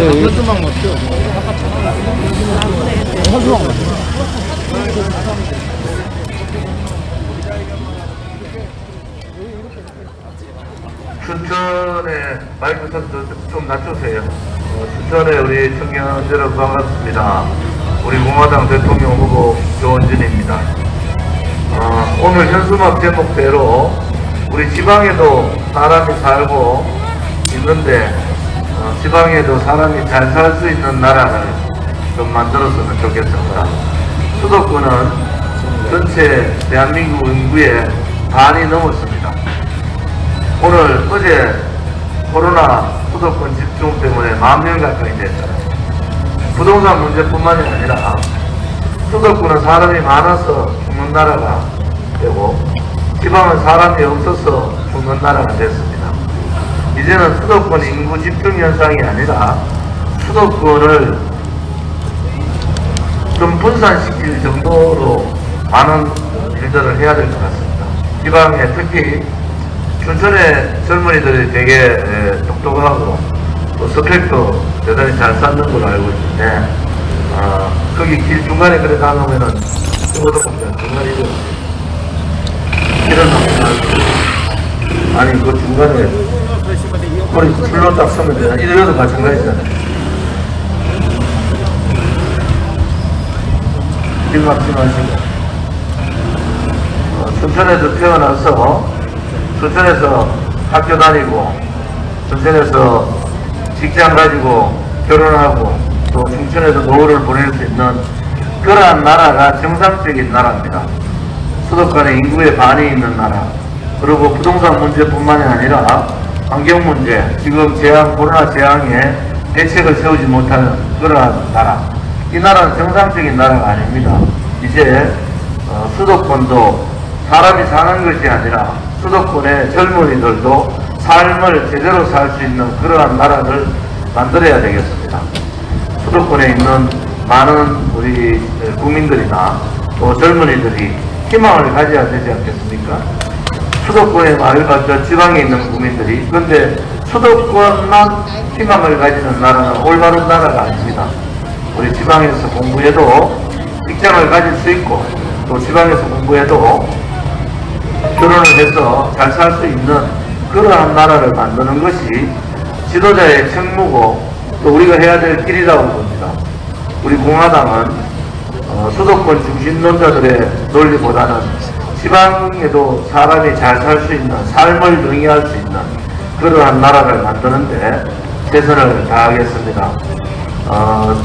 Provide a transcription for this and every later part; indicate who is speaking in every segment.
Speaker 1: 현수막 넣죠. 현수막 넣죠.
Speaker 2: 춘천에 마이크 좀 낮추세요. 춘천에 우리 청년 여러분 반갑습니다. 우리 공화당 대통령 후보 조원진입니다. 오늘 현수막 제목대로 우리 지방에도 사람이 살고 있는데 지방에도 사람이 잘 살 수 있는 나라를 좀 만들었으면 좋겠습니다. 수도권은 전체 대한민국 인구의 반이 넘었습니다. 오늘 어제 코로나 수도권 집중 때문에 10,000명 가까이 됐잖아요. 부동산 문제뿐만이 아니라 수도권은 사람이 많아서 죽는 나라가 되고 지방은 사람이 없어서 죽는 나라가 됐습니다. 이제는 수도권 인구 집중 현상이 아니라 수도권을 좀 분산시킬 정도로 많은 일들을 해야 될 것 같습니다. 지방에 특히 춘천의 젊은이들이 되게 똑똑하고 또 스펙도 대단히 잘 쌓는 걸로 알고 있는데 거기 길 중간에 그래 가면은 중고등학교 중간에 길은 없나 아니 그 중간에 머리 풀로 딱 서면 되나 이래도 마찬가지잖아요. 길 막지 마시고 춘천에서 태어나서 춘천에서 학교 다니고 춘천에서 직장 가지고 결혼하고 또 춘천에서 노후를 보낼 수 있는 그러한 나라가 정상적인 나라입니다. 수도권의 인구의 반이 있는 나라, 그리고 부동산 문제뿐만이 아니라 환경 문제, 지금 코로나 재앙에 대책을 세우지 못하는 그러한 나라, 이 나라는 정상적인 나라가 아닙니다. 이제 수도권도 사람이 사는 것이 아니라 수도권의 젊은이들도 삶을 제대로 살 수 있는 그러한 나라를 만들어야 되겠습니다. 수도권에 있는 많은 우리 국민들이나 또 젊은이들이 희망을 가져야 되지 않겠습니까? 수도권의 말을 받던 지방에 있는 국민들이, 그런데 수도권만 희망을 가지는 나라는 올바른 나라가 아닙니다. 우리 지방에서 공부해도 직장을 가질 수 있고 또 지방에서 공부해도 결혼을 해서 잘 살 수 있는 그러한 나라를 만드는 것이 지도자의 책무고 또 우리가 해야 될 길이라고 봅니다. 우리 공화당은 수도권 중심론자들의 논리보다는 지방에도 사람이 잘 살 수 있는 삶을 영위할 수 있는 그러한 나라를 만드는데 최선을 다하겠습니다.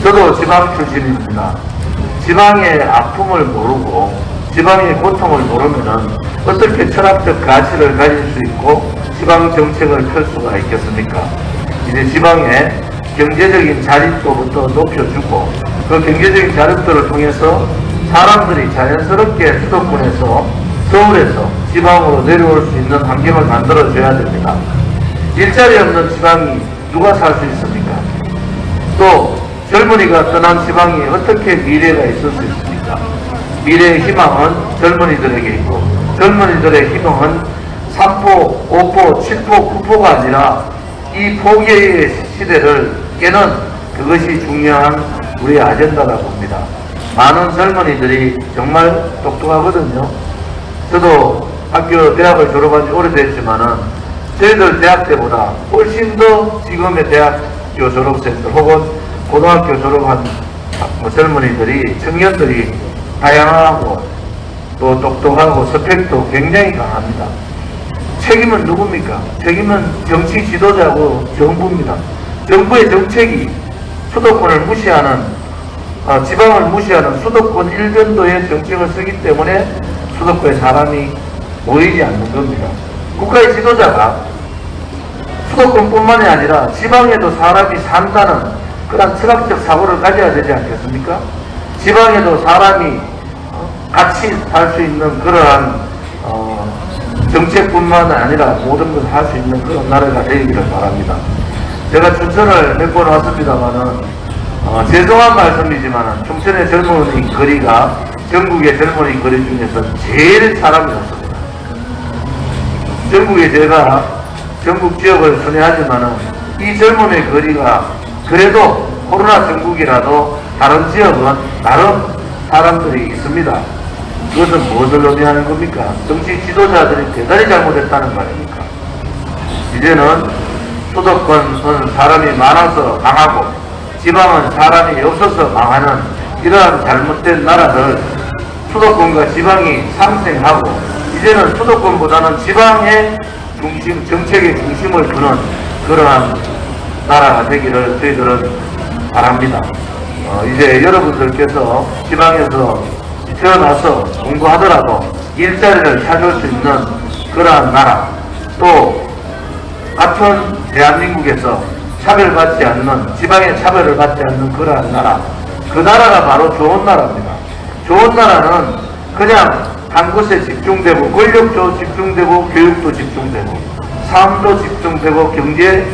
Speaker 2: 저도 지방 출신입니다. 지방의 아픔을 모르고 지방의 고통을 모르면은 어떻게 철학적 가치를 가질 수 있고 지방 정책을 펼 수가 있겠습니까? 이제 지방의 경제적인 자립도부터 높여주고 그 경제적인 자립도를 통해서 사람들이 자연스럽게 수도권에서 서울에서 지방으로 내려올 수 있는 환경을 만들어줘야 됩니다. 일자리 없는 지방이 누가 살 수 있습니까? 또 젊은이가 떠난 지방이 어떻게 미래가 있을 수 있습니까? 미래의 희망은 젊은이들에게 있고 젊은이들의 희망은 3포, 5포, 7포, 9포가 아니라 이 포기의 시대를 깨는 그것이 중요한 우리의 아젠다라고 봅니다. 많은 젊은이들이 정말 똑똑하거든요. 저도 대학을 졸업한 지 오래됐지만은 저희들 대학 때보다 훨씬 더 지금의 대학교 졸업생들 혹은 고등학교 졸업한 젊은이들이, 청년들이 다양하고 또 똑똑하고 스펙도 굉장히 강합니다. 책임은 누굽니까? 책임은 정치 지도자고 정부입니다. 정부의 정책이 수도권을 무시하는, 지방을 무시하는 수도권 일변도의 정책을 쓰기 때문에 수도권에 사람이 모이지 않는 겁니다. 국가의 지도자가 수도권뿐만이 아니라 지방에도 사람이 산다는 그런 철학적 사고를 가져야 되지 않겠습니까? 지방에도 사람이 같이 살 수 있는 그러한 정책뿐만 아니라 모든 것을 할 수 있는 그런 나라가 되기를 바랍니다. 제가 춘천을 몇 번 왔습니다만은 죄송한 말씀이지만은 춘천의 젊은이 거리가 전국의 젊은이 거리 중에서 제일 사람이 없습니다. 전국에 제가 전국 지역을 순회하지만은 이 젊은이 거리가 그래도 코로나 전국이라도 다른 지역은 나름 사람들이 있습니다. 그것은 무엇을 의미하는 겁니까? 정치 지도자들이 대단히 잘못했다는 거 아닙니까? 이제는 수도권은 사람이 많아서 망하고 지방은 사람이 없어서 망하는 이러한 잘못된 나라를 수도권과 지방이 상생하고 이제는 수도권보다는 지방의 중심, 정책의 중심을 두는 그러한 나라가 되기를 저희들은 바랍니다. 이제 여러분들께서 지방에서 태어나서 공부하더라도 일자리를 찾을 수 있는 그러한 나라, 또 같은 대한민국에서 차별받지 않는, 지방의 차별을 받지 않는 그러한 나라, 그 나라가 바로 좋은 나라입니다. 좋은 나라는 그냥 한 곳에 집중되고 권력도 집중되고 교육도 집중되고 삶도 집중되고 경제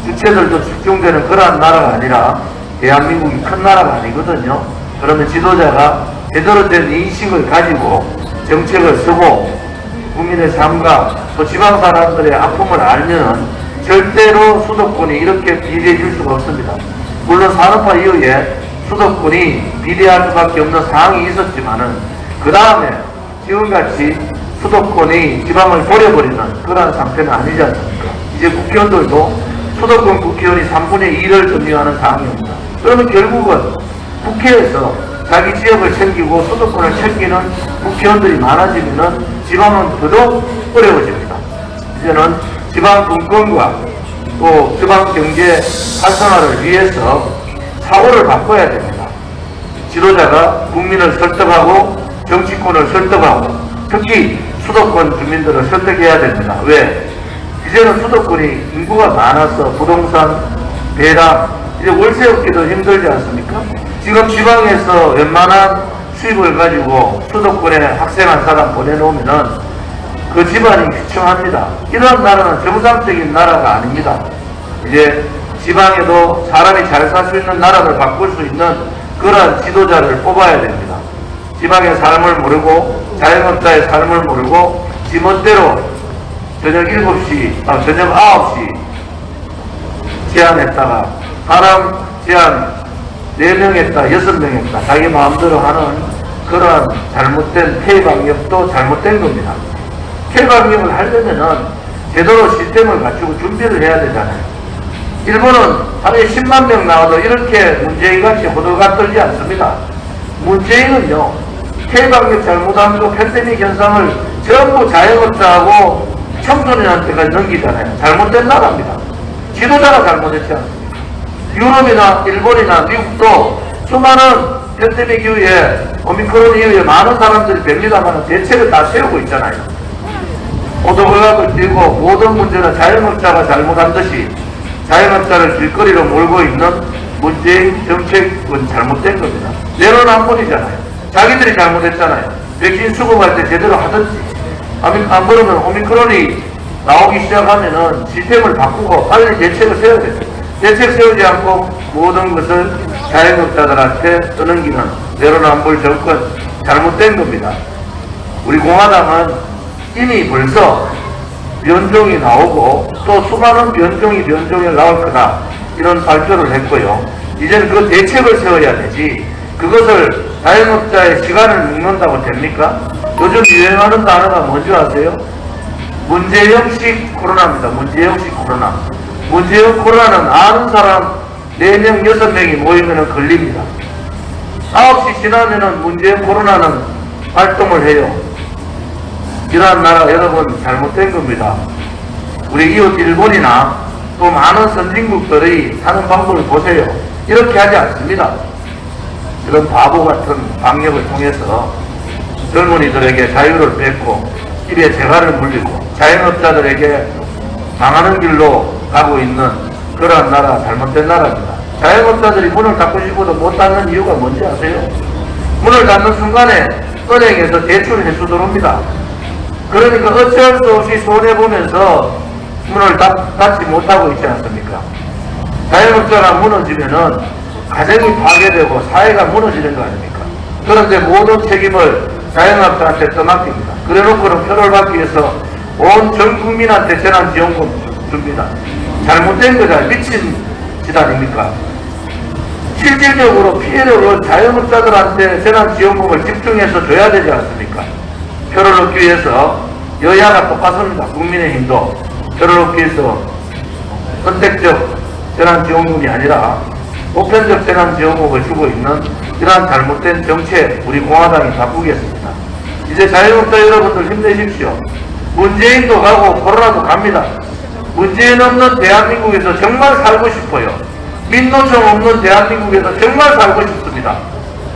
Speaker 2: 주체들도 집중되는 그러한 나라가 아니라 대한민국이 큰 나라가 아니거든요. 그러면 지도자가 제대로 된 인식을 가지고 정책을 쓰고 국민의 삶과 또 지방 사람들의 아픔을 알면은 절대로 수도권이 이렇게 비대해질 수가 없습니다. 물론 산업화 이후에 수도권이 비대할 수밖에 없는 상황이 있었지만은 그 다음에 지금같이 수도권이 지방을 버려버리는 그런 상태는 아니지 않습니까? 이제 국회의원들도 수도권 국회의원이 3분의 2를 점유하는 상황입니다. 그러면 결국은 국회에서 자기 지역을 챙기고 수도권을 챙기는 국회의원들이 많아지면은 지방은 더더욱 어려워집니다. 이제는 지방 분권과 또 지방 경제 활성화를 위해서 사고를 바꿔야 됩니다. 지도자가 국민을 설득하고 정치권을 설득하고 특히 수도권 주민들을 설득해야 됩니다. 왜? 이제는 수도권이 인구가 많아서 부동산, 배당, 이제 월세 얻기도 힘들지 않습니까? 지금 지방에서 웬만한 수입을 가지고 수도권에 학생한 사람 보내놓으면은 그 집안이 휘청합니다. 이런 나라는 정상적인 나라가 아닙니다. 이제 지방에도 사람이 잘 살 수 있는 나라를 바꿀 수 있는 그러한 지도자를 뽑아야 됩니다. 지방의 삶을 모르고 자영업자의 삶을 모르고 지멋대로 저녁 9시 제한했다가 사람 제한 4명 했다, 6명 했다 자기 마음대로 하는 그러한 잘못된 폐방역도 잘못된 겁니다. 폐방역을 하려면은 제대로 시스템을 갖추고 준비를 해야 되잖아요. 일본은 하루에 10만 명 나와도 이렇게 문재인같이 호들갑 떨지 않습니다. 문재인은요, 폐방역 잘못하면 팬데믹 현상을 전부 자영업자하고 청소년한테까지 넘기잖아요. 잘못된 나라입니다. 지도자가 잘못했지 않습니까? 유럽이나 일본이나 미국도 수많은 팬데믹 이후에 오미크론 이후에 많은 사람들이 됩니다만 대책을 다 세우고 있잖아요. 호들갑을 띄고 모든 문제는 자영업자가 잘못한 듯이 자영업자를 길거리로 몰고 있는 문재인 정책은 잘못된 겁니다. 내로남불이잖아요. 자기들이 잘못했잖아요. 백신 수급할 때 제대로 하든지 안 그러면 오미크론이 나오기 시작하면은 시스템을 바꾸고 빨리 대책을 세워야 됩니다. 대책 세우지 않고 모든 것을 자영업자들한테 떠넘기는 내로남불 정권 잘못된 겁니다. 우리 공화당은 이미 벌써 변종이 나오고 또 수많은 변종이 나올 거다 이런 발표를 했고요. 이제는 그 대책을 세워야 되지 그것을 자영업자의 시간을 묵는다고 됩니까? 요즘 유행하는 단어가 뭔지 아세요? 문제형식 코로나입니다. 문제형식 코로나. 문제형 코로나는 아는 사람 4명, 6명이 모이면 걸립니다. 9시 지나면은 문제형 코로나는 활동을 해요. 이러한 나라 여러분 잘못된 겁니다. 우리 이웃 일본이나 또 많은 선진국들이 사는 방법을 보세요. 이렇게 하지 않습니다. 이런 바보 같은 방역을 통해서 젊은이들에게 자유를 뺏고 입에 재갈을 물리고 자영업자들에게 망하는 길로 가고 있는 그러한 나라, 잘못된 나라입니다. 자영업자들이 문을 닫고 싶어도 못 닫는 이유가 뭔지 아세요? 문을 닫는 순간에 은행에서 대출 해수 들어옵니다. 그러니까 어쩔 수 없이 손해보면서 문을 닫지 못하고 있지 않습니까? 자영업자가 무너지면은 가정이 파괴되고 사회가 무너지는 거 아닙니까? 그런데 모든 책임을 자영업자한테 떠맡깁니다. 그래놓고는 표를 받기 위해서 온 전 국민한테 재난지원금 줍니다. 잘못된 거잖아요. 미친 짓 아닙니까? 실질적으로 피해를 자영업자들한테 재난지원금을 집중해서 줘야 되지 않습니까? 표를 얻기 위해서 여야가 똑같습니다. 국민의힘도 표를 얻기 위해서 선택적 재난지원금이 아니라 보편적 재난지원금을 주고 있는 이러한 잘못된 정책 우리 공화당이 바꾸겠습니다. 이제 자영업자 여러분들 힘내십시오. 문재인도 가고 코로나도 갑니다. 문재인 없는 대한민국에서 정말 살고 싶어요. 민노총 없는 대한민국에서 정말 살고 싶습니다.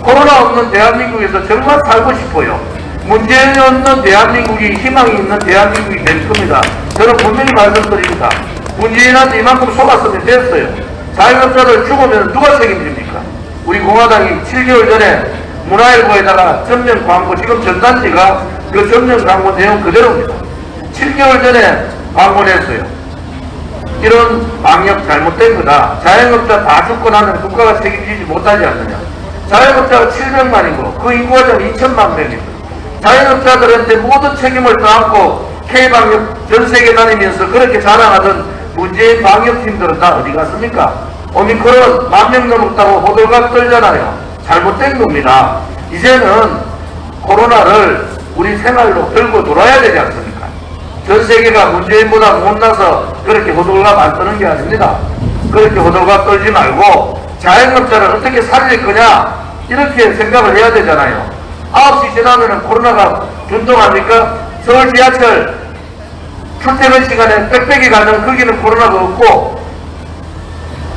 Speaker 2: 코로나 없는 대한민국에서 정말 살고 싶어요. 문재인 없는 대한민국이 희망이 있는 대한민국이 될 겁니다. 저는 분명히 말씀드립니다. 문재인한테 이만큼 속았으면 됐어요. 자영업자들 죽으면 누가 책임집니까? 우리 공화당이 7개월 전에 문화일보에다가 전면 광고, 지금 전단지가 그 전면 광고 내용 그대로입니다. 7개월 전에 광고냈어요. 이런 방역 잘못된 거다. 자영업자 다 죽고 나면 국가가 책임지지 못하지 않느냐. 자영업자가 700만이고 그 인구가 2천만 명입니다. 자영업자들한테 모든 책임을 떠안고 K방역 전 세계 다니면서 그렇게 자랑하던 문재인 방역팀들은 다 어디 갔습니까? 오미크론 10,000명 넘었다고 호들갑 떨잖아요. 잘못된 겁니다. 이제는 코로나를 우리 생활로 들고 돌아야 되지 않습니까? 전 세계가 문재인보다 못나서 그렇게 호들갑 안 떠는 게 아닙니다. 그렇게 호들갑 떨지 말고 자영업자를 어떻게 살릴 거냐 이렇게 생각을 해야 되잖아요. 9시 지나면은 코로나가 균동합니까? 서울 지하철 출퇴근 시간에 빽빽이 가면 거기는 코로나가 없고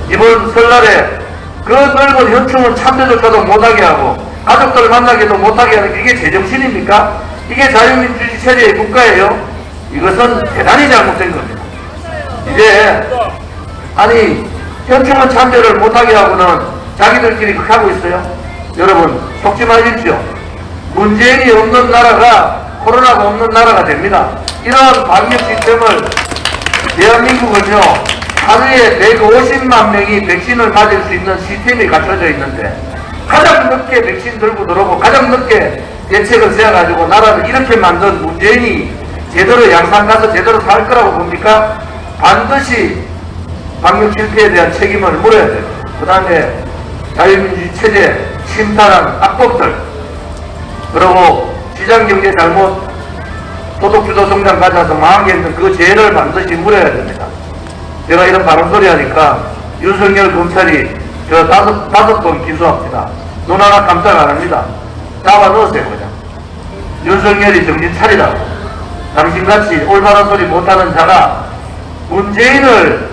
Speaker 2: 이번 설날에 그 넓은 현충을 참배조차도 못하게 하고 가족들 만나기도 못하게 하는 게 이게 제정신입니까? 이게 자유민주주의 체제의 국가예요? 이것은 대단히 잘못된 겁니다. 이제 아니 현충원 참배를 못하게 하고는 자기들끼리 그렇게 하고 있어요. 여러분 속지 마십시오. 문재인이 없는 나라가 코로나가 없는 나라가 됩니다. 이러한 방역 시스템을 대한민국은요 하루에 150만 명이 백신을 맞을 수 있는 시스템이 갖춰져 있는데 가장 늦게 백신 들고 들어오고 가장 늦게 대책을 세워가지고 나라를 이렇게 만든 문재인이 제대로 양산 가서 제대로 살 거라고 봅니까? 반드시 방역 실패에 대한 책임을 물어야 돼요. 그 다음에 자유민주주의 체제 침탈한 악법들, 그리고 시장경제 잘못 소득주도 성장 가져와서 망하게 했는 그 죄를 반드시 물어야 됩니다. 제가 이런 바람소리 하니까 윤석열 검찰이 저 다섯 번 기소합니다. 눈 하나 깜짝 안 합니다. 잡아 넣으세요 그냥. 윤석열이 정신 차리라고. 당신같이 올바른 소리 못하는 자가 문재인을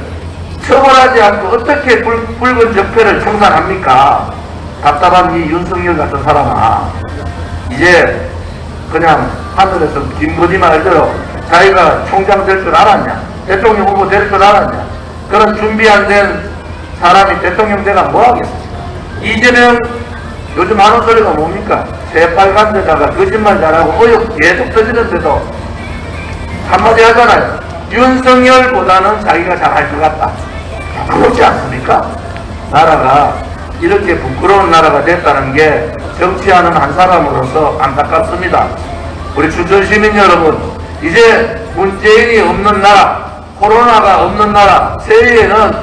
Speaker 2: 처벌하지 않고 어떻게 붉은 적폐를 청산합니까? 답답한 이 윤석열 같은 사람아, 이제 그냥 하늘에서 김부디 말대로 자기가 총장 될 줄 알았냐, 대통령 후보 될 줄 알았냐, 그런 준비 안 된 사람이 대통령 되가 뭐 하겠습니까? 이재명 요즘 하는 소리가 뭡니까? 새빨간 데다가 거짓말 잘하고 의혹 계속 터지는데도 한마디 하잖아요. 윤석열보다는 자기가 잘할 것 같다. 그렇지 않습니까? 나라가 이렇게 부끄러운 나라가 됐다는 게 정치하는 한 사람으로서 안타깝습니다. 우리 춘천 시민 여러분, 이제 문재인이 없는 나라, 코로나가 없는 나라, 새해에는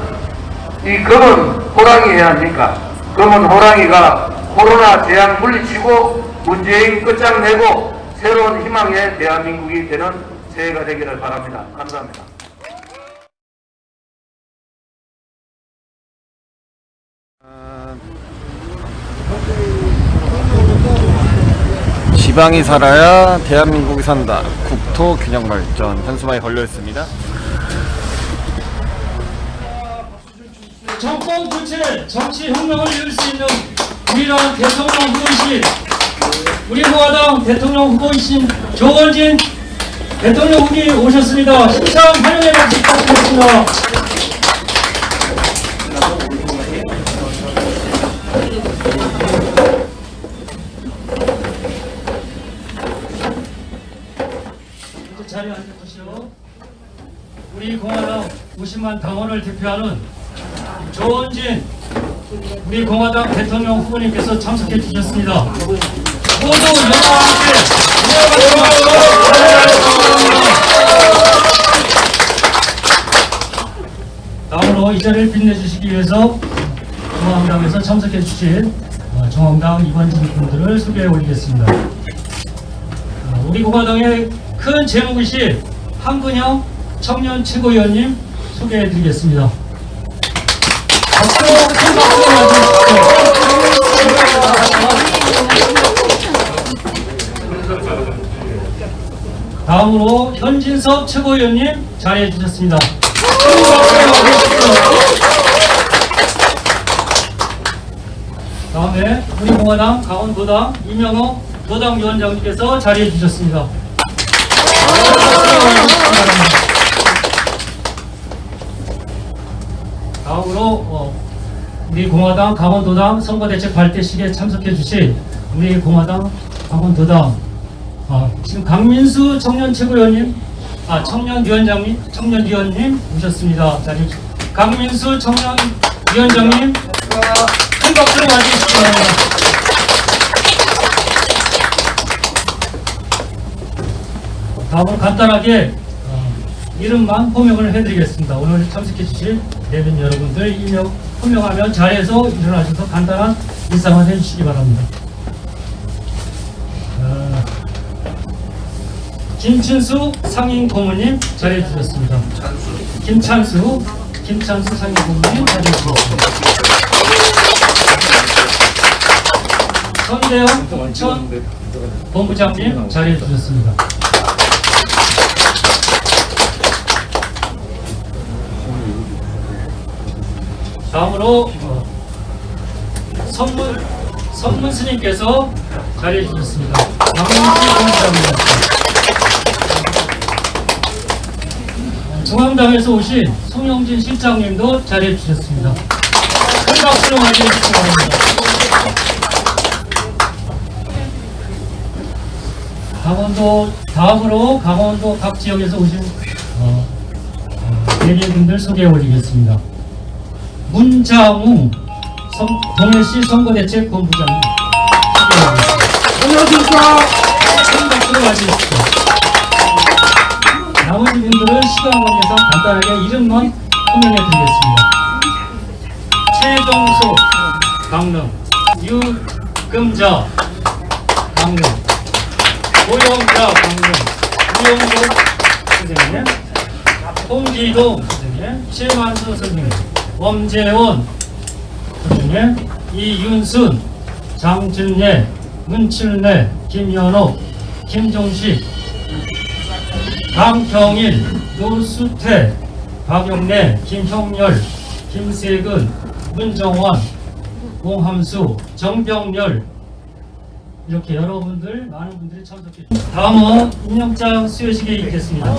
Speaker 2: 이 검은 호랑이 해야 합니까? 검은 호랑이가 코로나 재앙 물리치고 문재인 끝장내고 새로운 희망의 대한민국이 되는 새해가 되기를 바랍니다. 감사합니다.
Speaker 1: 지방이 살아야 대한민국이 산다. 국토 균형 발전 현수막에 걸려 있습니다.
Speaker 3: 정권 교체, 정치 혁명을 이룰 수 있는 유일한 대통령 후보이신 우리 공화당 대통령 후보이신 조원진 대통령 후보님이 오셨습니다. 심상 환영의 박수 부탁드리겠습니다. 자리에 앉으시오. 우리 공화당 50만 당원을 대표하는 조원진 우리 공화당 대통령 후보님께서 참석해 주셨습니다. 모두 여러분과 함께 다음으로 이 자리를 빛내주시기 위해서 중앙당에서 참석해 주신 중앙당 이관진 분들을 소개해 올리겠습니다. 우리 공화당의 큰 제목이신 한근영 청년 최고위원님 소개해 드리겠습니다. 박수로 큰 박수로 맞으십시오. 다음으로 현진섭 최고위원님 자리해 주셨습니다. 다음에 우리 공화당 강원도당 이명호 도당위원장님께서 자리해 주셨습니다. 다음으로 우리 공화당 강원도당 선거대책 발대식에 참석해 주신 우리 공화당 강원도당 지금 강민수 청년 최고위원님, 청년위원님 오셨습니다. 자리 강민수 청년위원장님 큰 박수로 맞이해주시기 바랍니다. 다음으로 간단하게 이름만 호명을 해드리겠습니다. 오늘 참석해주신 내빈 여러분들 이름 호명하면 자리에서 일어나셔서 간단한 인사만 해주시기 바랍니다. 김춘수 상임고문님 자리해 주셨습니다. 김찬수 상임고문님 자리해 주셨습니다. 선대영 전 본부장님 자리해 주셨습니다. 다음으로 선문 스님께서 자리해 주셨습니다. 강민수 본부장님. 중앙당에서 오신 송영진 실장님도 자리해 주셨습니다. 큰 박수로 맞이해 주시기 바랍니다. 다음으로 강원도 각 지역에서 오신 대리분들 소개해 올리겠습니다. 문장웅 동해시 선거대책본부장님 소개해 올리겠습니다. 안녕하십니까. 큰 박수로 맞이해 주십시오. 나머지 분들은 시간 관계상 간단하게 이름만 호명해 드리겠습니다. 최동소 강릉, 유금자 강릉, 고영자 강릉, 우영도 선생님, 홍기동 선생님, 최만수 선생님, 엄재원 선생님, 이윤순, 장준예, 문칠래, 김현옥, 김종식, 강경일, 노수태, 박용래, 김형렬, 김세근, 문정환, 공함수, 정병렬 이렇게 여러분들 많은 분들이 참석해 주셨습니다. 다음은 임명장 수여식에 있겠습니다.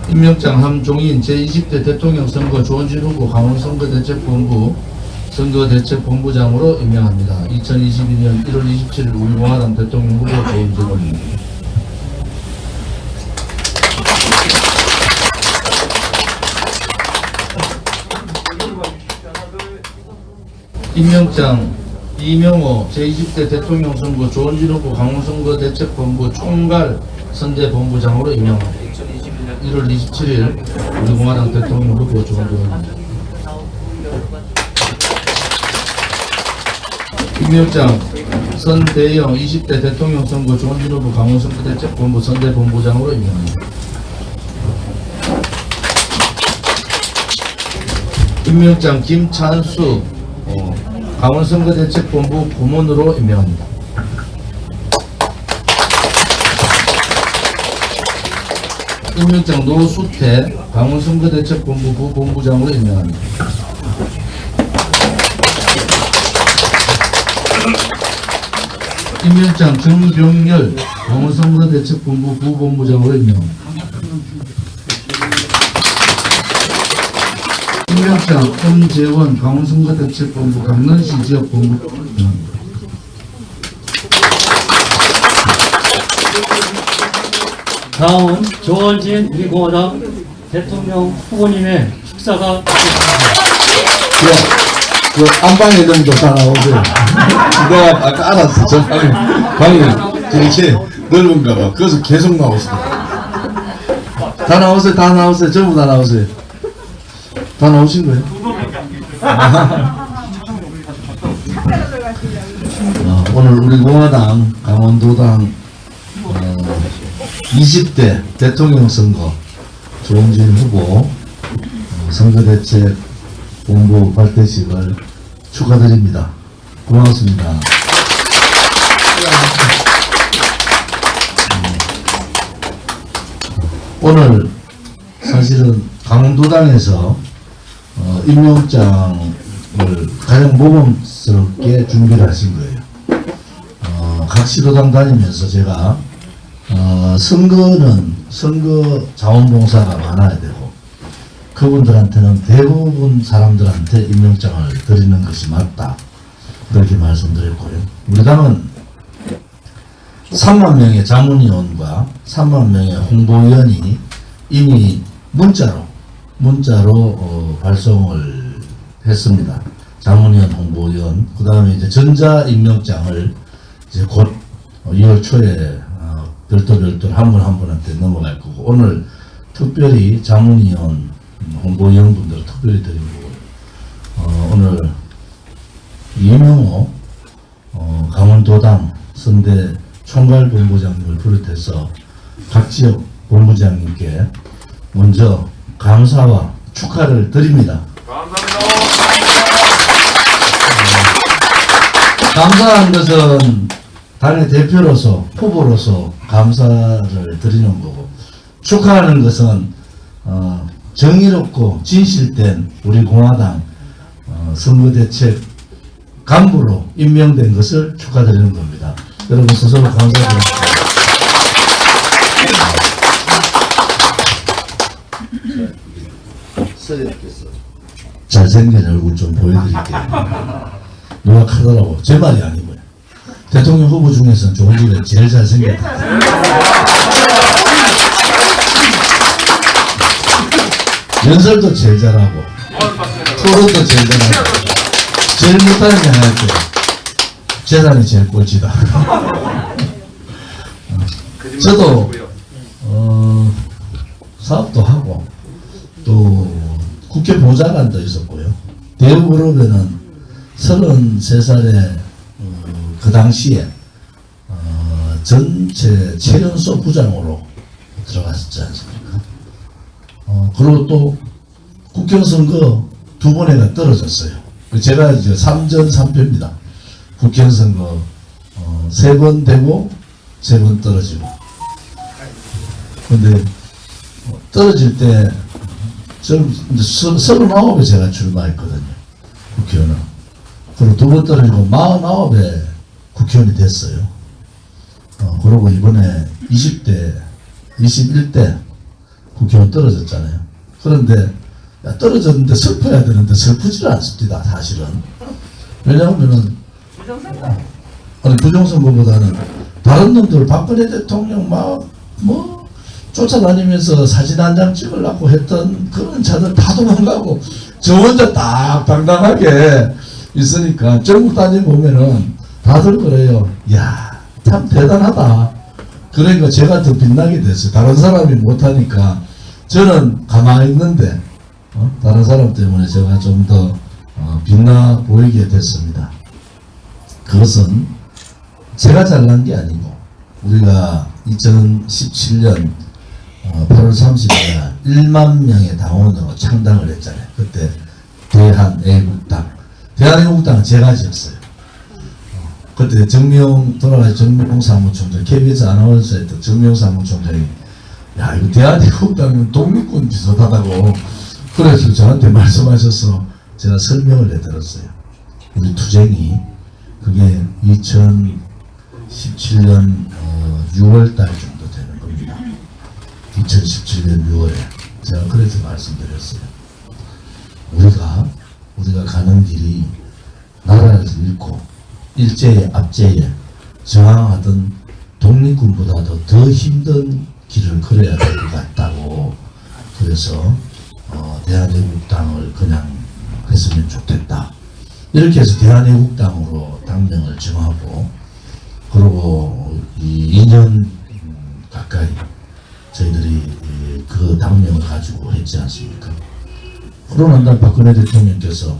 Speaker 4: 임명장 함종인 제20대 대통령 선거 조원진 후보 강원선거대책본부 선거대책본부장으로 임명합니다. 2022년 1월 27일 우리 공화당 대통령 후보 조원진 올립니다. 임명장 이명호 제20대 대통령 선거 조원진 후보 강원선거대책본부 총괄 선대본부장으로 임명합니다. 1월 27일 우리 공화당 대통령 후보 조원진 올립니다. 임명장 선대영 20대 대통령 선거 조원진 후보 강원선거대책본부 선대본부장으로 임명합니다. 임명장 김찬수 강원선거대책본부 고문으로 임명합니다. 임명장 노수태 강원선거대책본부 부본부장으로 임명합니다. 임명장 정병렬 강원선거대책본부 부본부장으로 임명합니다. 임명장 엄재원 강원선거대책본부 강릉시 지역본부 임명합니다.
Speaker 3: 다음 조원진 우리 공화당 대통령 후보님의 축사가
Speaker 4: 그 안방에 정도 다 나오세요. 내가 아까 알았어. 저 방이 이렇게 넓은가 봐. 그래서 계속 나오세요. 다 나오세요. 다 나오세요. 전부 다 나오세요. 다 나오신 거예요? 오늘 우리 공화당 강원도당 20대 대통령 선거 조원진 후보 선거대책 본부 발대식을 축하드립니다. 고맙습니다. 오늘 사실은 강원도당에서 임명장을 가장 모범스럽게 준비를 하신 거예요. 각 시도당 다니면서 제가 선거는 선거 자원봉사가 많아야 되고 그분들한테는 대부분 사람들한테 임명장을 드리는 것이 맞다, 그렇게 말씀드렸고요. 우리 당은 3만 명의 자문위원과 3만 명의 홍보위원이 이미 문자로 발송을 했습니다. 자문위원, 홍보위원, 그 다음에 이제 전자 임명장을 이제 곧 2월 초에 별도로 한 분 한 분한테 넘어갈 거고, 오늘 특별히 자문위원, 홍보위원 분들 특별히 드리고, 오늘 이명호 강원도당 선대 총괄본부장님을 비롯해서 각 지역 본부장님께 먼저 감사와 축하를 드립니다. 감사한 것은 당의 대표로서, 후보로서 감사를 드리는 거고, 축하하는 것은 정의롭고 진실된 우리 공화당 선거대책 간부로 임명된 것을 축하드리는 겁니다. 여러분 스스로 감사드립니다. 잘생긴 얼굴 좀 보여드릴게요. 요약하더라고. 제 말이 아니고요. 대통령 후보 중에서는 조원진이 제일 잘생겼다. 연설도 제일 잘하고, 토론도 제일 잘하고, 제일 못하는 게 하나 있고, 재산이 제일 꼴찌다. 저도 사업도 하고 또 국회 보좌관도 있었고요. 대우그룹에는 33살에 그 당시에 전체 최연소 부장으로 들어갔었지 않습니까? 그리고 또 국회의원 선거 2번에가 떨어졌어요. 제가 이제 3전 3패입니다. 국회의원 선거 3번 되고 3번 떨어지고. 근데 떨어질 때 저는 39에 제가 출마했거든요. 국회의원은. 그리고 2번 떨어지고 49에 국회의원이 됐어요. 그리고 이번에 20대, 21대 국회의원 떨어졌잖아요. 그런데 떨어졌는데 슬퍼야 되는데 슬프지를 않습니다. 사실은. 왜냐하면은 부정선거보다는 다른 놈들 박근혜 대통령 뭐 쫓아다니면서 사진 한 장 찍으려고 했던 그런 차들 다 도망가고 저 혼자 딱 당당하게 있으니까 전국 다녀보면은 다들 그래요. 이야, 참 대단하다. 그러니까 제가 더 빛나게 됐어요. 다른 사람이 못하니까 저는 가만히 있는데 다른 사람 때문에 제가 좀 더 빛나 보이게 됐습니다. 그것은 제가 잘난 게 아니고 우리가 2017년 8월 30일 1만 명의 당원으로 창당을 했잖아요. 그때 대한애국당. 대한애국당은 제가 지었어요. 그때 돌아가신 정명 사무총장, KBS 아나운서 했던 정명 사무총장이 야, 이거 대한애국당은 독립군 비슷하다고 그래서 저한테 말씀하셔서 제가 설명을 해드렸어요. 우리 투쟁이 그게 2017년 6월달 정도 되는 겁니다. 2017년 6월에 제가 그래서 말씀드렸어요. 우리가 가는 길이 나라를 잃고 일제의 압제에 저항하던 독립군보다도 더 힘든 길을 걸어야 될 것 같다고. 그래서 대한애국당을 그냥 했으면 좋겠다. 이렇게 해서 대한애국당으로 당명을 정하고, 그리고 2년 가까이 저희들이 그 당명을 가지고 했지 않습니까? 그러고 난 다음 박근혜 대통령께서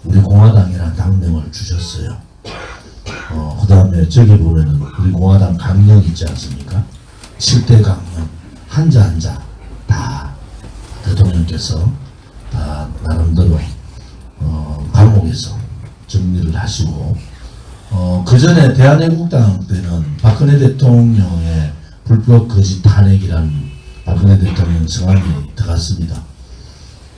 Speaker 4: 우리 공화당이라는 당명을 주셨어요. 그 다음에 저기 보면은 우리 공화당 강령 있지 않습니까? 7대 강령 한자 한자 다 대통령께서 다 나름대로 감옥에서 정리를 하시고 그 전에 대한애국당 때는 박근혜 대통령의 불법 거짓 탄핵이라는 박근혜 대통령 성함이 들어갔습니다.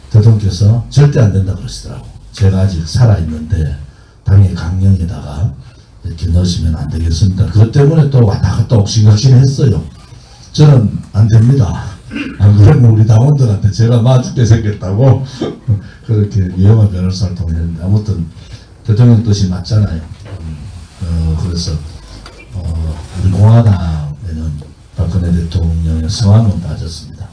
Speaker 4: 대통령께서 절대 안 된다 그러시더라고. 제가 아직 살아있는데 당의 강령에다가 이렇게 넣으시면 안 되겠습니다. 그것 때문에 또 왔다 갔다 옥신각신 했어요. 저는 안 됩니다. 안 그러면 우리 당원들한테 제가 맞죽게 생겼다고 그렇게 위험한 변호사를 통했는데 아무튼 대통령 뜻이 맞잖아요. 그래서 우리 공화당에는 박근혜 대통령의 성함은 빠졌습니다.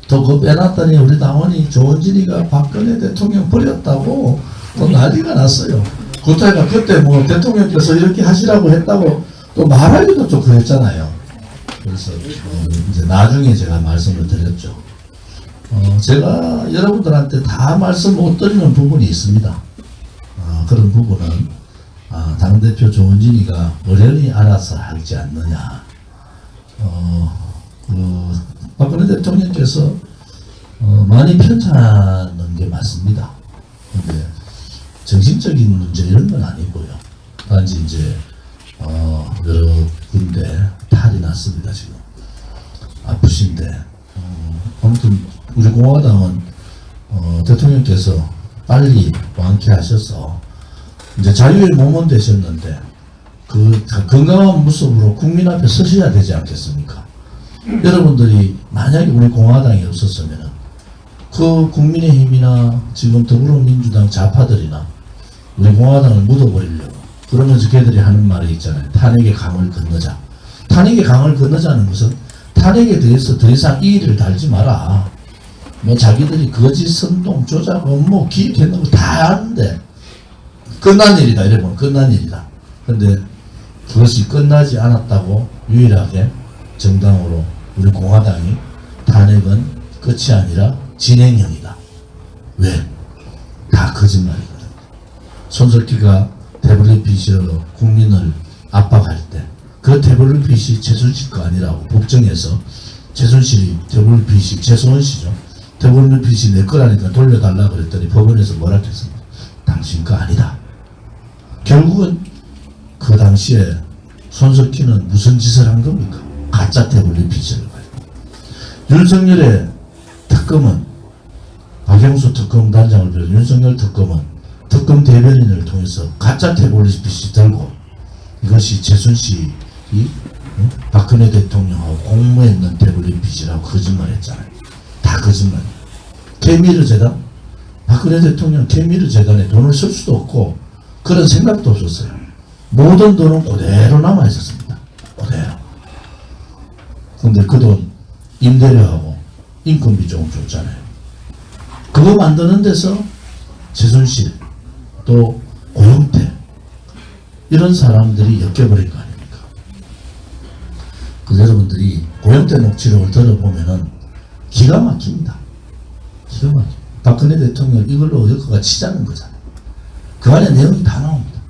Speaker 4: 또 그거 빼놨더니 우리 당원이 조원진이가 박근혜 대통령 버렸다고 또 난리가 났어요. 그렇다니까 그때 뭐 대통령께서 이렇게 하시라고 했다고 또 말하기도 좀 그랬잖아요. 그래서 이제 나중에 제가 말씀을 드렸죠. 제가 여러분들한테 다 말씀 못 드리는 부분이 있습니다. 그런 부분은 당대표 조원진이가 어련히 알아서 하지 않느냐. 박근혜 대통령께서 많이 편찮은 게 맞습니다. 근데 정신적인 문제 이런 건 아니고요. 단지 이제 여러 군데 탈이 났습니다. 지금 아프신데 아무튼 우리 공화당은 대통령께서 빨리 완쾌하셔서 이제 자유의 몸은 되셨는데 그 건강한 모습으로 국민 앞에 서셔야 되지 않겠습니까? 여러분들이 만약에 우리 공화당이 없었으면은 그 국민의힘이나 지금 더불어민주당 좌파들이나 우리 공화당을 묻어버리려고 그러면서 걔들이 하는 말이 있잖아요. 탄핵의 강을 건너자. 탄핵의 강을 건너자는 것은 탄핵에 대해서 더 이상 이의를 달지 마라. 뭐 자기들이 거짓, 선동, 조작, 업무, 기획했는 거 다 아는데 끝난 일이다. 이러면 끝난 일이다. 근데 그것이 끝나지 않았다고 유일하게 정당으로 우리 공화당이 탄핵은 끝이 아니라 진행형이다. 왜? 다 거짓말이거든. 손석희가 태블릿 PC로 국민을 압박할 때 그 태블릿 PC 최순실 거 아니라고 법정에서 최순실이 태블릿 PC 최소원 씨죠. 태블릿 PC 내 거라니까 돌려달라 그랬더니 법원에서 뭐라 했습니까? 당신 거 아니다. 결국은 그 당시에 손석희는 무슨 짓을 한 겁니까? 가짜 태블릿 PC를 가지고. 윤석열의 특검은 박영수 특검단장을 비롯해 윤석열 특검은 특검 대변인을 통해서 가짜 태블릿 PC 들고 이것이 최순실이 박근혜 대통령하고 공모했는 태블릿 PC라고 거짓말했잖아요. 다 거짓말이에요. 케미르 재단, 박근혜 대통령 케미르 재단에 돈을 쓸 수도 없고 그런 생각도 없었어요. 모든 돈은 그대로 남아 있었습니다. 그대로. 근데 그 돈 임대료하고 인건비 조금 줬잖아요. 그거 만드는 데서 최순실 또 고영태 이런 사람들이 엮여버린 거 아닙니까? 그래서 여러분들이 고영태 녹취록을 들어보면은 기가 막힙니다. 기가 막힙니다. 박근혜 대통령 이걸로 여기가 치자는 거잖아요. 그 안에 내용이 다 나옵니다.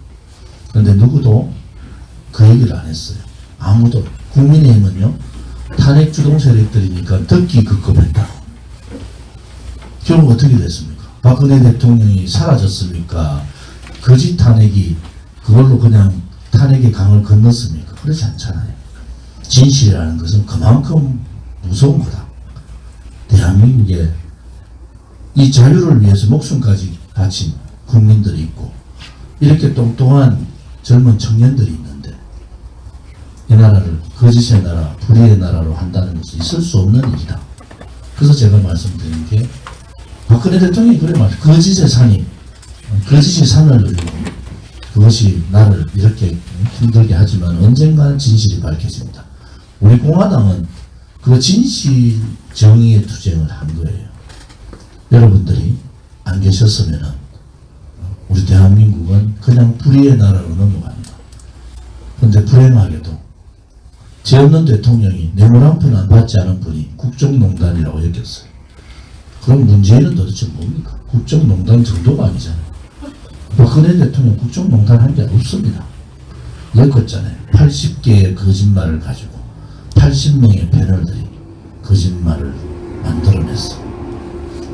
Speaker 4: 그런데 누구도 그 얘기를 안 했어요. 아무도. 국민의힘은요 탄핵 주동 세력들이니까 듣기 급급했다고. 결국 어떻게 됐습니까? 박근혜 대통령이 사라졌습니까? 거짓 탄핵이 그걸로 그냥 탄핵의 강을 건넜습니까? 그렇지 않잖아요. 진실이라는 것은 그만큼 무서운 거다. 대한민국에 이 자유를 위해서 목숨까지 바친 국민들이 있고 이렇게 똥똥한 젊은 청년들이 있는데 이 나라를 거짓의 나라, 불의의 나라로 한다는 것은 있을 수 없는 일이다. 그래서 제가 말씀드린 게 박근혜 대통령이 그래 말이야. 거짓의 산이 거짓이 산을 늘리고 그것이 나를 이렇게 힘들게 하지만 언젠가는 진실이 밝혀집니다. 우리 공화당은 그 진실 정의의 투쟁을 한 거예요. 여러분들이 안 계셨으면은 우리 대한민국은 그냥 불의의 나라로 넘어갑니다. 그런데 불행하게도 죄 없는 대통령이 뇌물 한 푼 안 받지 않은 분이 국정농단이라고 여겼어요. 그럼 문재인은 도대체 뭡니까? 국정농단 정도가 아니잖아요. 박근혜 대통령 국정농단 한 게 없습니다. 엮었잖아요. 80개의 거짓말을 가지고 80명의 패널들이 거짓말을 만들어냈어.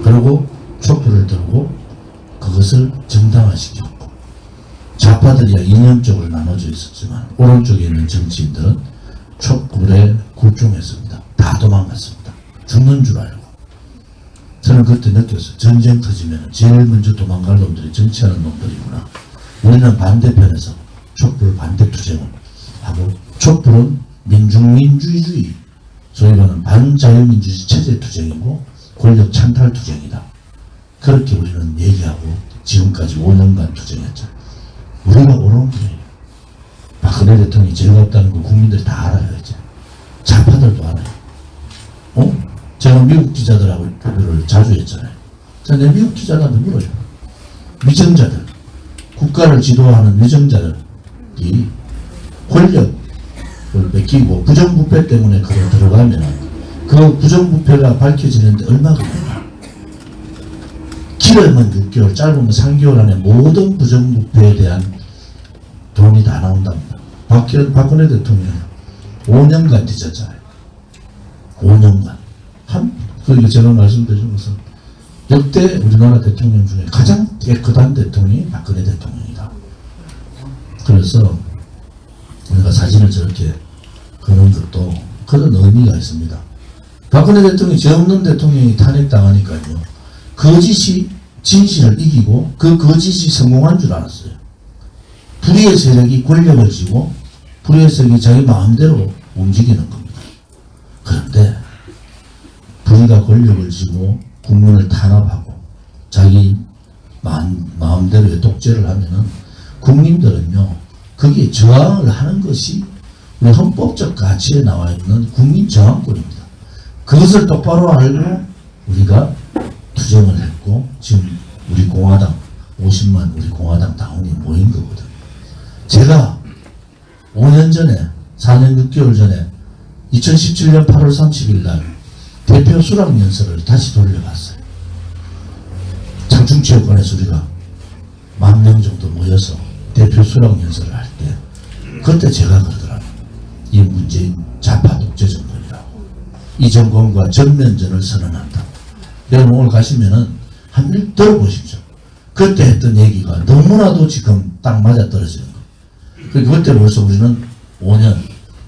Speaker 4: 그리고 촛불을 들고 그것을 정당화시켰고, 좌파들이야 이념적으로 나눠져 있었지만 오른쪽에 있는 정치인들은 촛불에 굴종했습니다. 다 도망갔습니다. 죽는 줄 알고. 저는 그때 느꼈어요. 전쟁 터지면 제일 먼저 도망갈 놈들이 정치하는 놈들이구나. 우리는 반대편에서 촛불 반대 투쟁을 하고, 촛불은 민중민주주의, 소위 말하는 반자유민주주의 체제 투쟁이고 권력 찬탈 투쟁이다. 그렇게 우리는 얘기하고 지금까지 5년간 투쟁했죠. 우리가 옳은 길이에요. 박근혜 대통령이 죄가 없다는 거 국민들이 다 알아요. 이제 좌파들도 알아요. 제가 미국 기자들하고 인터뷰를 자주 했잖아요. 제가 미국 기자들한테 물어요. 위정자들, 국가를 지도하는 위정자들이 권력을 맡기고 부정부패 때문에 그걸 들어가면 그 부정부패가 밝혀지는데 얼마 걸려요? 길으면 6개월, 짧으면 3개월 안에 모든 부정부패에 대한 돈이 다 나온답니다. 박근혜 대통령 5년간 뒤졌잖아요. 5년간. 그리고 제가 말씀드린 것은 역대 우리나라 대통령 중에 가장 깨끗한 대통령이 박근혜 대통령이다. 그래서 우리가 사진을 저렇게 그런 것도 그런 의미가 있습니다. 박근혜 대통령이 죄 없는 대통령이 탄핵당하니까요. 거짓이 진실을 이기고 그 거짓이 성공한 줄 알았어요. 불의의 세력이 권력을 쥐고 불의의 세력이 자기 마음대로 움직이는 겁니다. 그런데 불의가 권력을 쥐고 국민을 탄압하고 자기 마음대로의 독재를 하면은 국민들은요, 거기에 저항을 하는 것이 우리 헌법적 가치에 나와 있는 국민 저항권입니다. 그것을 똑바로 알고 우리가 투쟁을 했고, 지금 우리 공화당 50만 우리 공화당 당원이 모인 거거든요. 제가 5년 전에 4년 6개월 전에 2017년 8월 30일 날 대표 수락연설을 다시 돌려봤어요. 장충체육관에서 우리가 10,000명 정도 모여서 대표 수락연설을 할 때 그때 제가 그러더라고요. 이 문재인 좌파 독재 정권이라고. 이 정권과 전면전을 선언한다. 여러분 오늘 가시면은 한번 들어보십시오. 그때 했던 얘기가 너무나도 지금 딱 맞아떨어지는 거예요. 그때 벌써 우리는 5년,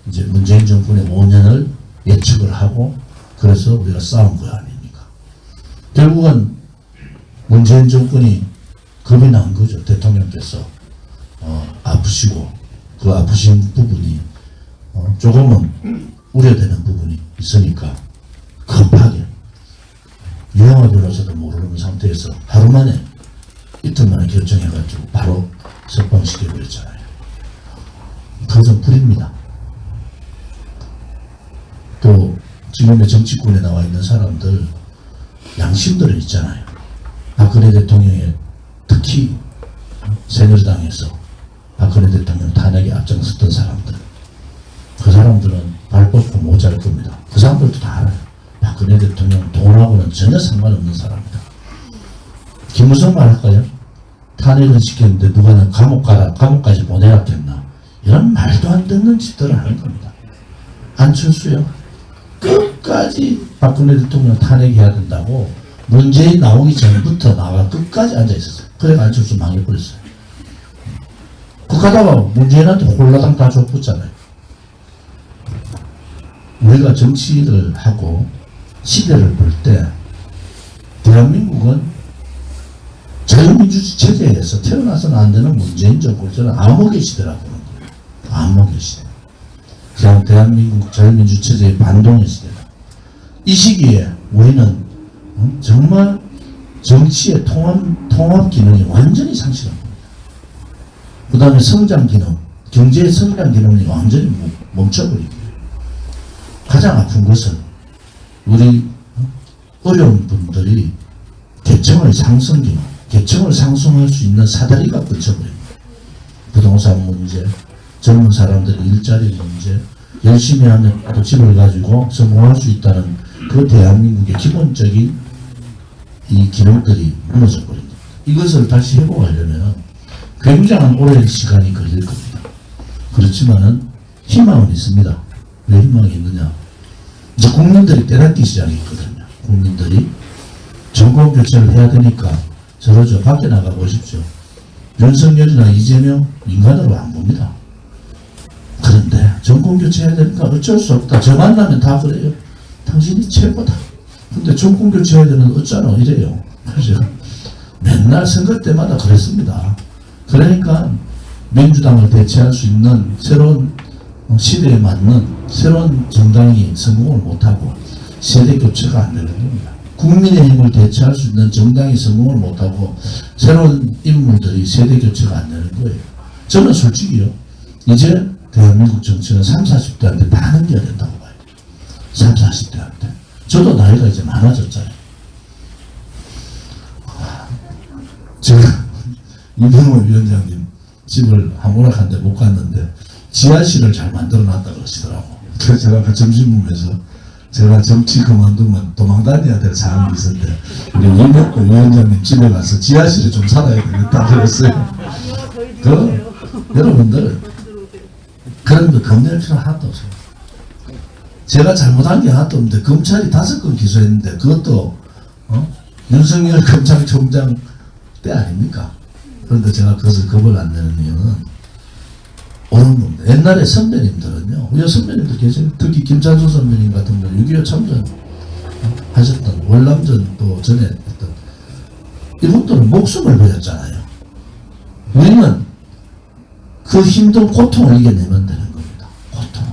Speaker 4: 이제 문재인 정권의 5년을 예측을 하고 그래서 우리가 싸운 거 아닙니까? 결국은 문재인 정권이 겁이 난 거죠. 대통령께서 아프시고 그 아프신 부분이 조금은 우려되는 부분이 있으니까 급하게 유영하 변호사도 모르는 상태에서 하루 만에 이틀 만에 결정해가지고 바로 석방시켜버렸잖아요. 그것은 불입니다. 또 지금의 정치권에 나와 있는 사람들 양심들은 있잖아요. 박근혜 대통령의 특히 새누리당에서 박근혜 대통령 탄핵에 앞장섰던 사람들, 그 사람들은 발 뻗고 모자랄 겁니다. 그 사람들도 다 알아요. 박근혜 대통령 돈하고는 전혀 상관없는 사람이다. 김무성 말할까요? 탄핵을 시켰는데 누가 는 감옥 가라, 감옥까지 보내라겠나, 이런 말도 안 듣는 짓들을 하는 겁니다. 안철수요, 끝까지 박근혜 대통령 탄핵해야 된다고 문재인 나오기 전부터 나와 끝까지 앉아 있었어요. 그래가 안철수 망해버렸어요. 그러다가 문재인한테 홀라당 다 줬었잖아요. 우리가 정치를 하고 시대를 볼 때 대한민국은 자유민주주의 체제에서 태어나서는 안 되는 문재인 정권, 저는 암흑의 시대라고 보는 거예요. 암흑의 시대. 그냥 대한민국 자유민주 체제의 반동의 시대다. 이 시기에 우리는 정말 정치의 통합 기능이 완전히 상실한 겁니다. 그 다음에 성장 기능, 경제의 성장 기능이 완전히 멈춰버린 거예요. 가장 아픈 것은 우리 어려운 분들이 계층의 상승 기능, 계층을 상승할 수 있는 사다리가 끊쳐버립니다. 부동산 문제, 젊은 사람들의 일자리 문제, 열심히 하면 또 집을 가지고 성공할 수 있다는 그 대한민국의 기본적인 이 기능들이 무너져 버립니다. 이것을 다시 회복하려면 굉장한 오랜 시간이 걸릴 겁니다. 그렇지만은 희망은 있습니다. 왜 희망이 있느냐? 이제 국민들이 때닫기 시작했거든요. 국민들이 정권 교체를 해야 되니까 저러죠. 밖에 나가 보십시오. 윤석열이나 이재명 인간으로 안 봅니다. 그런데 정권 교체해야 되니까 어쩔 수 없다. 저 만나면 다 그래요. 당신이 최고다. 근데 정권 교체해야 되는 어쩌나 이래요. 그래서 맨날 선거 때마다 그랬습니다. 그러니까 민주당을 대체할 수 있는 새로운 시대에 맞는 새로운 정당이 성공을 못하고 세대 교체가 안 되는 겁니다. 국민의힘을 대체할 수 있는 정당이 성공을 못하고 새로운 인물들이 세대 교체가 안 되는 거예요. 저는 솔직히요. 이제 대한민국 정치는 30, 40대한테 다 넘겨야 된다고 봐요. 30, 40대한테. 저도 나이가 이제 많아졌잖아요. 제가 이병호 위원장님 집을 한오락한데 못 갔는데 지하실을 잘 만들어 놨다 그러시더라고. 그래서 제가 그 점심부에서 제가 정치 그만두면 도망 다녀야 될 상황이 있었는데 우리 이병호 위원장님 집에 가서 지하실에 좀 살아야 되겠다 그랬어요. 여러분들 그런 거 겁낼 필요 하나도 없어요. 제가 잘못한 게 하나도 없는데 검찰이 5건 기소했는데 그것도 윤석열 검찰총장 때 아닙니까? 그런데 제가 그것을 겁을 안 내는 이유는 옳은 겁니다. 옛날에 선배님들은요, 우리 선배님들 계세요. 특히 김찬수 선배님 같은 경우 6.25 참전 하셨던 월남전 또 전에 했던 이분들은 목숨을 버렸잖아요. 우리는 그 힘든 고통을 이겨내면 되는 겁니다. 고통을.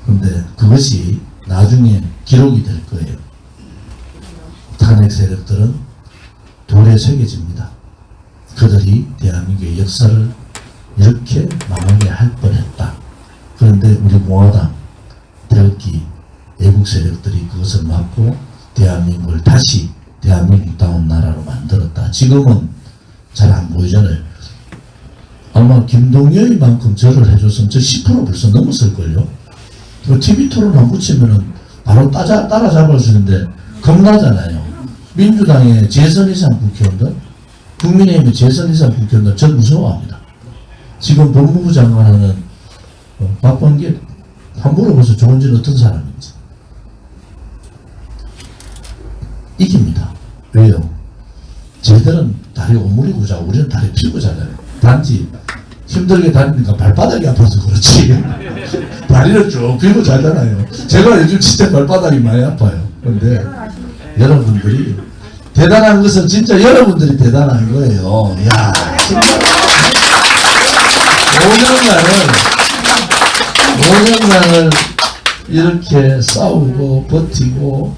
Speaker 4: 그런데 그것이 나중에 기록이 될 거예요. 탄핵 세력들은 돌에 새겨집니다. 그들이 대한민국의 역사를 이렇게 망하게 할 뻔했다. 그런데 우리 공화당, 태극기, 애국 세력들이 그것을 막고 대한민국을 다시 대한민국다운 나라로 만들었다. 지금은 잘 안 보이잖아요. 아마 김동연이만큼 절을 해줬으면 저 10% 벌써 넘었을걸요. TV 토론 안 붙이면은 바로 따라잡을 수 있는데 겁나잖아요. 민주당의 재선 이상 국회의원들, 국민의힘의 재선 이상 국회의원들 전 무서워합니다. 지금 법무부 장관하는 박범계 한 물어보세요. 조원진 어떤 사람인지. 이깁니다. 왜요? 쟤들은 다리 오므리고 자고 우리는 다리 펴고 자잖아요. 단지 힘들게 다니니까 발바닥이 아파서 그렇지. 다리를 쭉 펴고 자잖아요. 제가 요즘 진짜 발바닥이 많이 아파요. 그런데 여러분들이 대단한 것은 진짜 여러분들이 대단한 거예요. 야, 5년간을 이렇게 싸우고 버티고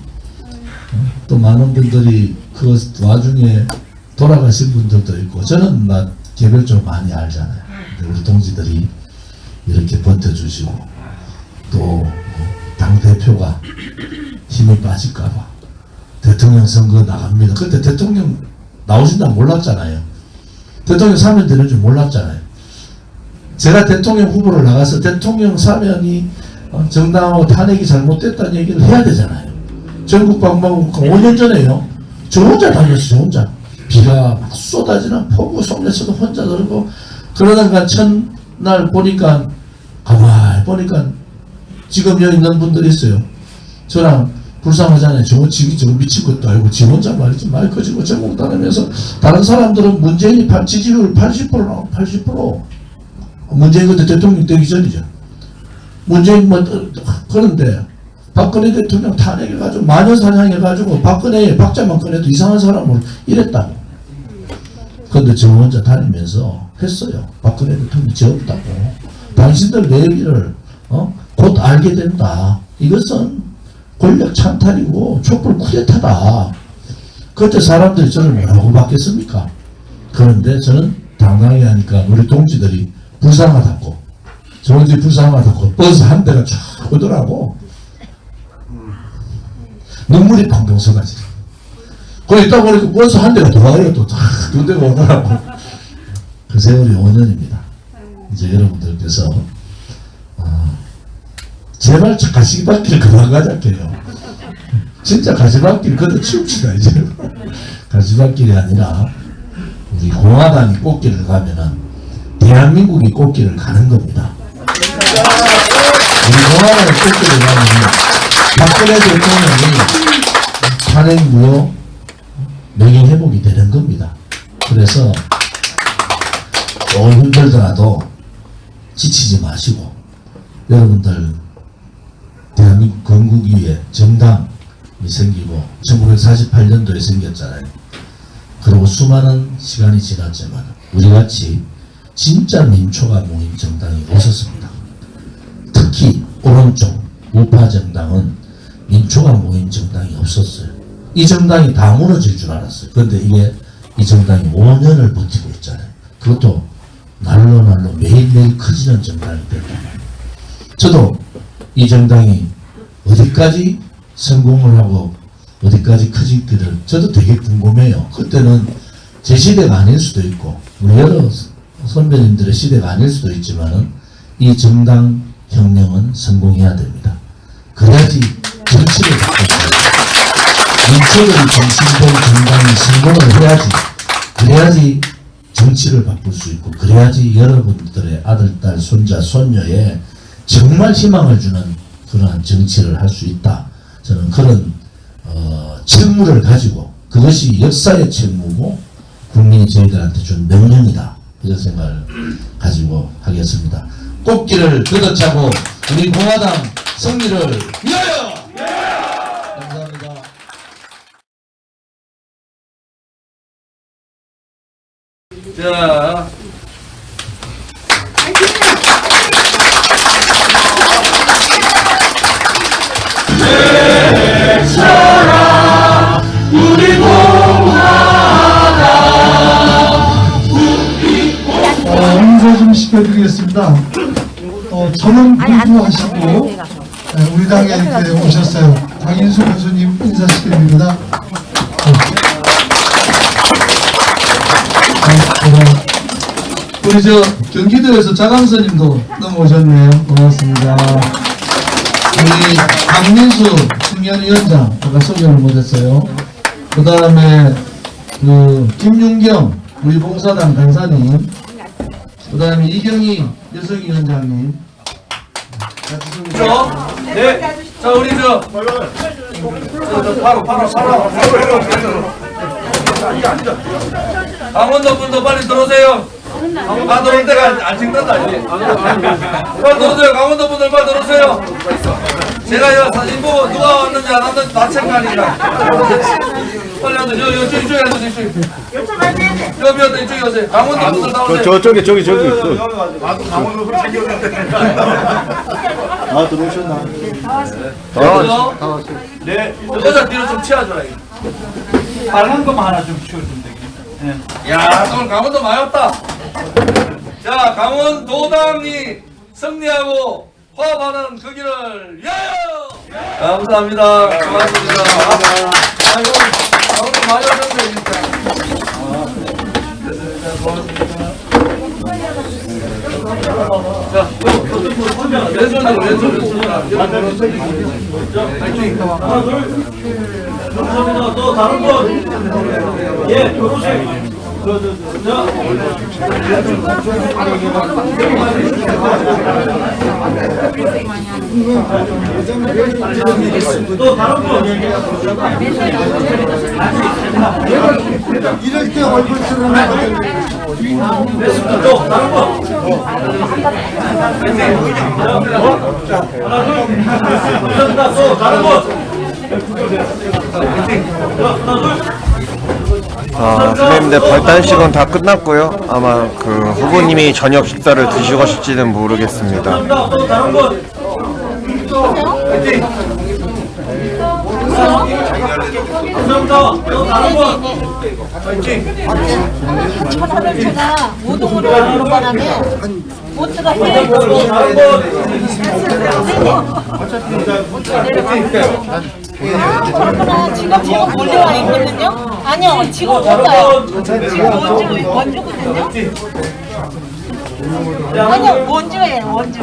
Speaker 4: 또 많은 분들이 그 와중에 돌아가신 분들도 있고 저는 막 개별적으로 많이 알잖아요. 근데 우리 동지들이 이렇게 버텨주시고 또 당대표가 힘이 빠질까봐 대통령 선거 나갑니다. 그때 대통령 나오신다 몰랐잖아요. 대통령 사면 되는 줄 몰랐잖아요. 제가 대통령 후보를 나가서 대통령 사면이 정당하고 탄핵이 잘못됐다는 얘기를 해야 되잖아요. 전국 방방국 5년 전에요. 저 혼자 다녔어요. 혼자. 비가 막 쏟아지는 폭우 속에서도 혼자 들고 그러다가 첫날 보니까 가만히 보니까 지금 여기 있는 분들이 있어요. 저랑 불쌍하잖아요. 저거 미친 것도 아니고 지 혼자 말이지 말 커지고 전국 다니면서 다른 사람들은 문재인이 지지율 80% 나오고 80% 문재인 그때 대통령 되기 전이죠. 문재인 그런데 박근혜 대통령 탄핵해가지고 마녀사냥해가지고 박자만 꺼내도 이상한 사람을 이랬다고. 그런데 저 혼자 다니면서 했어요. 박근혜 대통령이 저 없다고. 당신들 내 얘기를 곧 알게 된다. 이것은 권력 찬탈이고 촛불 쿠데타다. 그때 사람들이 저를 뭐라고 받겠습니까? 그런데 저는 당당하게 하니까 우리 동지들이 불쌍하다고. 저런지 불쌍하다고 버스 한 대가 쫙 오더라고. 눈물이 펑펑 쏟아지. 거기 있다 보니까 버스 한 대가 더 와요. 또 두 대가 오더라고. 그 세월이 5년입니다. 이제 여러분들께서 제발 가시밭길 그만 가자게요. 진짜 가시밭길 그대로 치웁시다. 이제 가시밭길이 아니라 우리 공화당이 꽃길을 가면은 대한민국이 꽃길을 가는 겁니다. 우리 공화당이 꽃길을 가면은 박근혜 대통령이 탄핵무효 명예회복이 되는 겁니다. 그래서 조금 힘들더라도 지치지 마시고 여러분들 대한민국 건국 이후에 정당이 생기고 1948년도에 생겼잖아요. 그리고 수많은 시간이 지났지만 우리같이 진짜 민초가 모인 정당이 없었습니다. 특히 오른쪽 우파 정당은 민초가 모인 정당이 없었어요. 이 정당이 다 무너질 줄 알았어요. 그런데 이 정당이 5년을 버티고 있잖아요. 그것도 날로 매일매일 커지는 정당이 됐단 말이에요. 저도 이 정당이 어디까지 성공을 하고 어디까지 커질지를 저도 되게 궁금해요. 그때는 제 시대가 아닐 수도 있고 우리 여러 선배님들의 시대가 아닐 수도 있지만은 이 정당 혁명은 성공해야 됩니다. 그래야지 정치를 바꿀 수 있어요. 민초들이 정신된 정당이 성공을 해야지, 그래야지 정치를 바꿀 수 있고, 그래야지 여러분들의 아들, 딸, 손자, 손녀에 정말 희망을 주는 그러한 정치를 할 수 있다. 저는 그런 책무를 가지고, 그것이 역사의 책무고 국민이 저희들한테 준 명령이다. 이런 생각을 가지고 하겠습니다. 꽃길을 걷어차고 우리 공화당 승리를 위하여! 감사합니다.
Speaker 5: 자,
Speaker 6: 인사 좀 시켜드리겠습니다. 저는 불구하시고 우리 당에 이렇게 오셨어요. 강인수 교수님 인사시켜드립니다. 우리 경기도에서 자강서님도 넘어오셨네요. 고맙습니다. 우리 강민수 청년위원장 아까 소개를 못했어요. 그 다음에 김윤경 우리 봉사당 강사님, 그 다음에 이경희 여성위원장님 같이 소개.
Speaker 5: 네, 자 우리 바로 강원도 분도 빨리 들어오세요. 다 들어올 때가 안 찍는다. 빨리 들어오세요. 강원도 분들 빨리 들어오세요. 제가 사진 보고 누가 왔는지 안 왔는지 다 체크하니까. 빨리 앉아. 이쪽에 앉으세요. 여기 이쪽에 오세요. 강원도 분들 나오세요.
Speaker 1: 저기 있어.
Speaker 7: 나도 강원도로 챙겼는데. 아, 들어오셨나?
Speaker 5: 네. 여자 뒤로 좀 치워줘라.
Speaker 7: 빨간 거만 하나 좀 치워주면 되겠네.
Speaker 5: 야, 오늘 강원도 많이 왔다. 자, 강원도당이 승리하고 화합하는 그 길을 위하여! 감사합니다. 고맙습니다. 아이고, 강원도 많이 왔는데, 진짜. 자,
Speaker 3: 감사합니다. 또 다른 분. 예, 교로실. 또 다른 분.
Speaker 6: 이럴 때 얼굴처럼
Speaker 3: 됐습니다. 또 다른 분. 하나, 둘. 감사합니다. 또 다른 분.
Speaker 1: 선생님들 발단식은 다 끝났고요. 아마 그 후보님이 저녁 식사를 드시고 가실지는 모르겠습니다.
Speaker 3: 감사합니다. 또 다른 분. 감사합니다. 또 다른 분.
Speaker 8: 전화를 제가 모동으로 하는 바람에 못 들어가요.
Speaker 3: 또 다른
Speaker 8: 그러구나. 지금 제가 몰려와 있거든요. 아니요, 지금 못 가요. 지금 원주거든요. 아니요, 원주예요, 원주.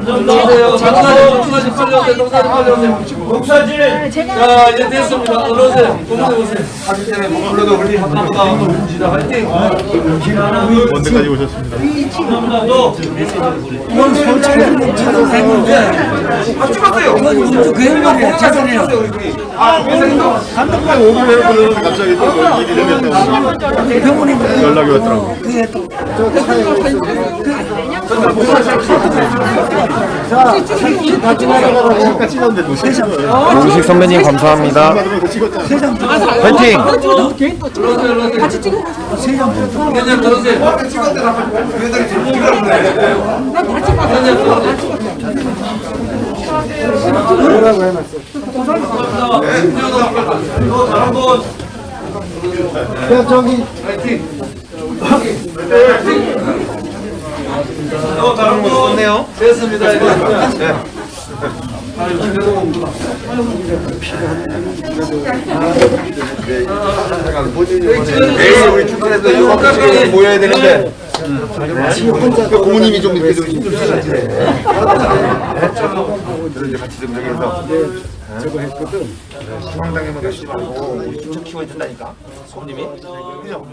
Speaker 5: 들어오세요. 동사진 빨리 오세요. 동사진 빨리 오세요.
Speaker 3: 목사진
Speaker 5: 자, 이제 됐습니다. 들어오세요. 동사진 오세요. 하기 전에 뭐 불러도 우리 한번보다 화이팅.
Speaker 9: 언제까지 오셨습니다.
Speaker 3: 감사합니다. 또
Speaker 9: 갑자기 또 일이 생겼다고 연락이 왔더라고.
Speaker 1: 용식 선배님 감사합니다. 파이팅!
Speaker 5: 같이 찍어. 그냥 들어오세요.
Speaker 1: 다른 거 좋네요.
Speaker 5: 됐습니다. 이제.
Speaker 9: 내일 우리 출근해서 이거 모여야 되는데 고모님이 좀 이렇게 좀 힘들으시지. 이제 같이 좀 여기서 저거 했거든. 희망당에만 가지 말고 우리 쫓아 키워야 된다니까. 고모님이. 그죠?